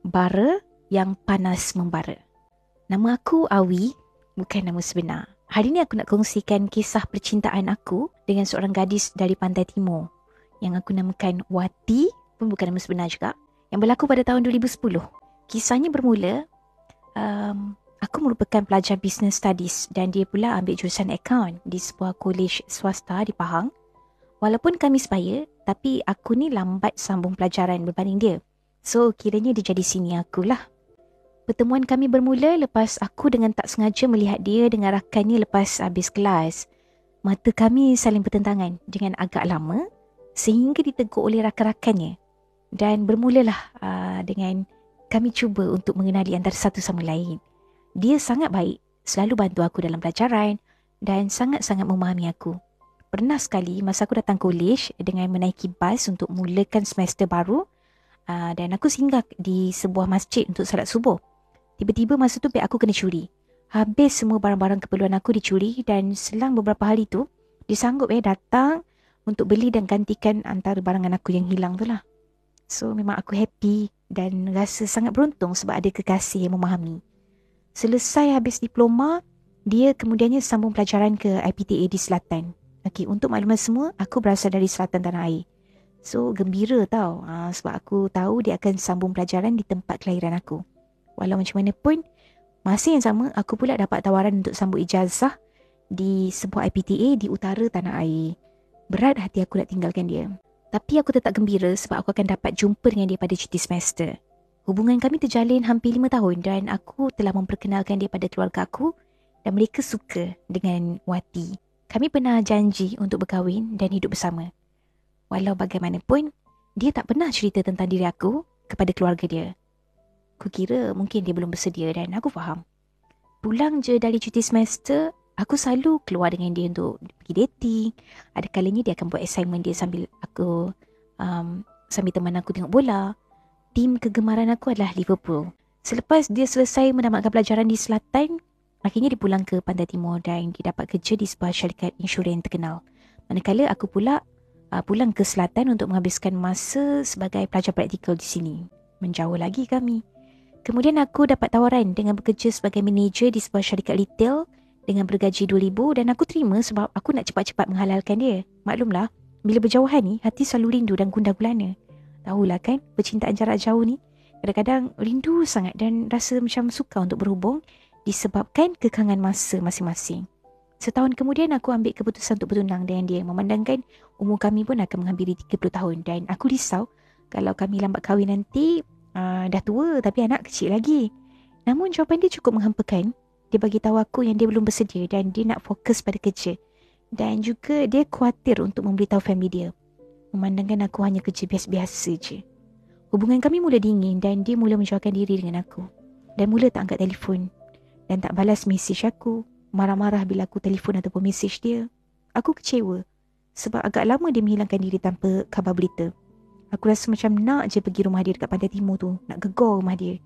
bara yang panas membara. Nama aku Awi, bukan nama sebenar. Hari ni aku nak kongsikan kisah percintaan aku dengan seorang gadis dari Pantai Timur yang aku namakan Wati, pun bukan nama sebenar juga, yang berlaku pada tahun 2010. Kisahnya bermula, aku merupakan pelajar business studies dan dia pula ambil jurusan account di sebuah kolej swasta di Pahang. Walaupun kami sebaya, tapi aku ni lambat sambung pelajaran berbanding dia. So, kiranya dia jadi senior akulah. Pertemuan kami bermula lepas aku dengan tak sengaja melihat dia dengan rakannya lepas habis kelas. Mata kami saling bertentangan dengan agak lama sehingga ditegur oleh rakan-rakannya. Dan bermulalah dengan kami cuba untuk mengenali antara satu sama lain. Dia sangat baik, selalu bantu aku dalam pelajaran dan sangat-sangat memahami aku. Pernah sekali masa aku datang kolej dengan menaiki bas untuk mulakan semester baru dan aku singgah di sebuah masjid untuk salat subuh. Tiba-tiba masa tu beg aku kena curi. Habis semua barang-barang keperluan aku dicuri dan selang beberapa hari tu dia sanggup datang untuk beli dan gantikan antara barangan aku yang hilang tu lah. So memang aku happy dan rasa sangat beruntung sebab ada kekasih yang memahami. Selesai habis diploma, dia kemudiannya sambung pelajaran ke IPTA di Selatan. Okey, untuk makluman semua, aku berasal dari selatan tanah air. So, gembira tau. Sebab aku tahu dia akan sambung pelajaran di tempat kelahiran aku. Walau macam mana pun, masa yang sama, aku pula dapat tawaran untuk sambung ijazah di sebuah IPTA di utara tanah air. Berat hati aku nak tinggalkan dia. Tapi aku tetap gembira sebab aku akan dapat jumpa dengan dia pada cuti semester. Hubungan kami terjalin hampir 5 tahun dan aku telah memperkenalkan dia pada keluarga aku dan mereka suka dengan Wati. Kami pernah janji untuk berkahwin dan hidup bersama. Walau bagaimanapun, dia tak pernah cerita tentang diri aku kepada keluarga dia. Aku kira mungkin dia belum bersedia dan aku faham. Pulang je dari cuti semester, aku selalu keluar dengan dia untuk pergi dating. Ada kalanya dia akan buat assignment dia sambil teman aku tengok bola. Tim kegemaran aku adalah Liverpool. Selepas dia selesai menamatkan pelajaran di Selatan, akhirnya dia pulang ke Pantai Timur dan dia dapat kerja di sebuah syarikat insurans terkenal. Manakala aku pula pulang ke Selatan untuk menghabiskan masa sebagai pelajar praktikal di sini. Menjauh lagi kami. Kemudian aku dapat tawaran dengan bekerja sebagai manager di sebuah syarikat retail dengan bergaji 2,000 dan aku terima sebab aku nak cepat-cepat menghalalkan dia. Maklumlah, bila berjauhan ni, hati selalu rindu dan gundah gulana. Tahulah kan, percintaan jarak jauh ni kadang-kadang rindu sangat dan rasa macam suka untuk berhubung disebabkan kekangan masa masing-masing. Setahun kemudian aku ambil keputusan untuk bertunang dengan dia memandangkan umur kami pun akan menghampiri 30 tahun dan aku risau kalau kami lambat kahwin nanti dah tua tapi anak kecil lagi. Namun jawapan dia cukup menghampakan. Dia bagi tahu aku yang dia belum bersedia dan dia nak fokus pada kerja. Dan juga dia khawatir untuk memberitahu family dia. Memandangkan aku hanya kerja biasa-biasa je. Hubungan kami mula dingin dan dia mula menjauhkan diri dengan aku. Dan mula tak angkat telefon. Dan tak balas mesej aku. Marah-marah bila aku telefon ataupun mesej dia. Aku kecewa. Sebab agak lama dia menghilangkan diri tanpa khabar berita. Aku rasa macam nak je pergi rumah dia dekat Pantai Timur tu. Nak gegor rumah dia.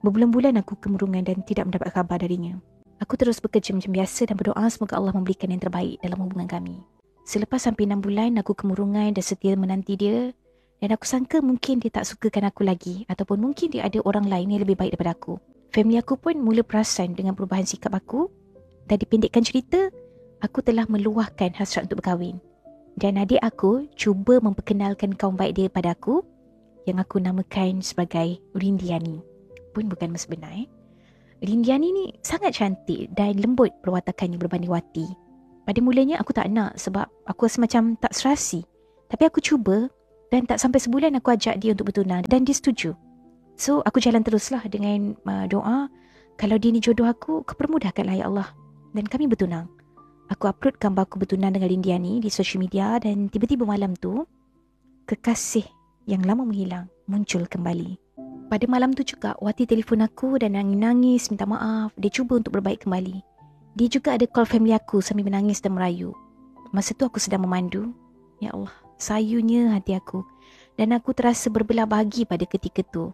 Berbulan-bulan aku kemurungan dan tidak mendapat khabar darinya. Aku terus bekerja macam biasa dan berdoa semoga Allah memberikan yang terbaik dalam hubungan kami. Selepas sampai 6 bulan aku kemurungan dan setia menanti dia. Dan aku sangka mungkin dia tak sukakan aku lagi. Ataupun mungkin dia ada orang lain yang lebih baik daripada aku. Family aku pun mula perasan dengan perubahan sikap aku. Dan dipendekkan cerita, aku telah meluahkan hasrat untuk berkahwin. Dan adik aku cuba memperkenalkan kaum baik dia pada aku yang aku namakan sebagai Rindiani. Pun bukan nama sebenar. Rindiani ni sangat cantik dan lembut perwatakannya berbanding Wati. Pada mulanya aku tak nak sebab aku rasa macam tak serasi. Tapi aku cuba dan tak sampai sebulan aku ajak dia untuk bertunang dan dia setuju. So aku jalan teruslah dengan doa. Kalau dia ni jodoh aku, kepermudahkanlah ya Allah. Dan kami bertunang. Aku upload gambar aku bertunang dengan Rindiani di social media dan tiba-tiba malam tu, kekasih yang lama menghilang muncul kembali. Pada malam tu juga, Wati telefon aku dan nangis minta maaf. Dia cuba untuk berbaik kembali. Dia juga ada call family aku sambil menangis dan merayu. Masa tu aku sedang memandu. Ya Allah, sayunya hati aku. Dan aku terasa berbelah bagi pada ketika tu.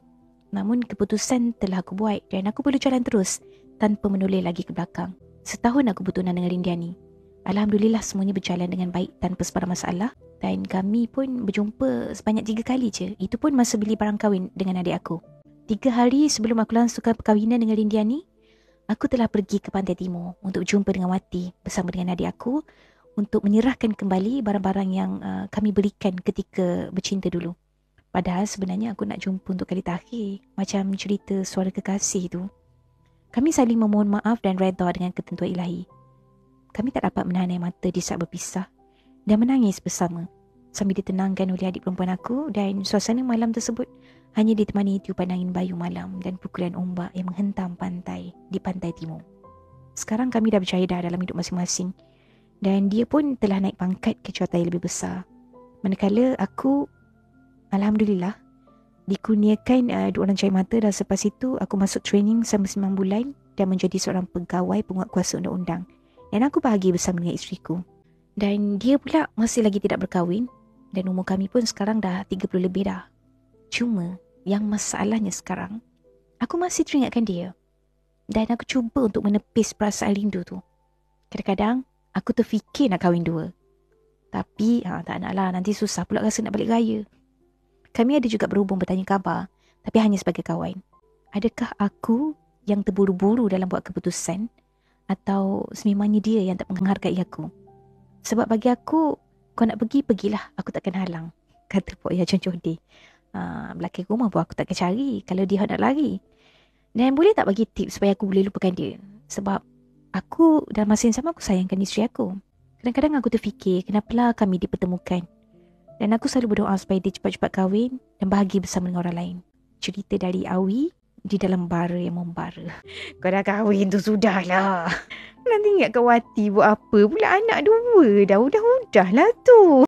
Namun keputusan telah aku buat dan aku perlu jalan terus tanpa menoleh lagi ke belakang. Setahun aku bertunang dengan Rindiani. Alhamdulillah semuanya berjalan dengan baik tanpa sebarang masalah. Dan kami pun berjumpa sebanyak 3 kali je. Itu pun masa beli barang kahwin dengan adik aku. 3 hari sebelum aku langsungkan perkahwinan dengan Rindiani, aku telah pergi ke Pantai Timur untuk jumpa dengan Wati bersama dengan adik aku untuk menyerahkan kembali barang-barang yang kami berikan ketika bercinta dulu. Padahal sebenarnya aku nak jumpa untuk kali terakhir, macam cerita Suara Kekasih tu. Kami saling memohon maaf dan redha dengan ketentuan ilahi. Kami tak dapat menahan air mata di saat berpisah dan menangis bersama sambil ditenangkan oleh adik perempuan aku, dan suasana malam tersebut hanya ditemani tiupan angin bayu malam dan pukulan ombak yang menghentam pantai di Pantai Timur. Sekarang kami dah berjaya dah dalam hidup masing-masing dan dia pun telah naik pangkat ke jawatan yang lebih besar. Manakala aku, alhamdulillah, dikurniakan 2 orang cahaya mata, dan selepas itu aku masuk training selama 9 bulan dan menjadi seorang pegawai penguatkuasa undang-undang. Dan aku bahagia bersama dengan isteriku. Dan dia pula masih lagi tidak berkahwin dan umur kami pun sekarang dah 30 lebih dah. Cuma yang masalahnya sekarang, aku masih teringatkan dia dan aku cuba untuk menepis perasaan rindu tu. Kadang-kadang aku terfikir nak kahwin 2. Tapi tak nak lah, nanti susah pula rasa nak balik raya. Kami ada juga berhubung bertanya khabar, tapi hanya sebagai kawan. Adakah aku yang terburu-buru dalam buat keputusan, atau sememangnya dia yang tak menghargai aku? Sebab bagi aku, kau nak pergi, pergilah, aku takkan halang, kata Pok Ya contoh dia. Belakang rumah pun aku takkan cari kalau dia nak lari. Dan boleh tak bagi tips supaya aku boleh lupakan dia? Sebab aku dalam masa yang sama aku sayangkan isteri aku. Kadang-kadang aku terfikir kenapalah kami dipertemukan. Dan aku selalu berdoa supaya dia cepat-cepat kahwin dan bahagia bersama dengan orang lain. Cerita dari Awi di dalam bara yang membara. Kau dah kahwin tu sudahlah. Nanti ingat kau Wati buat apa pula, anak 2 dah. Udah-udahlah tu.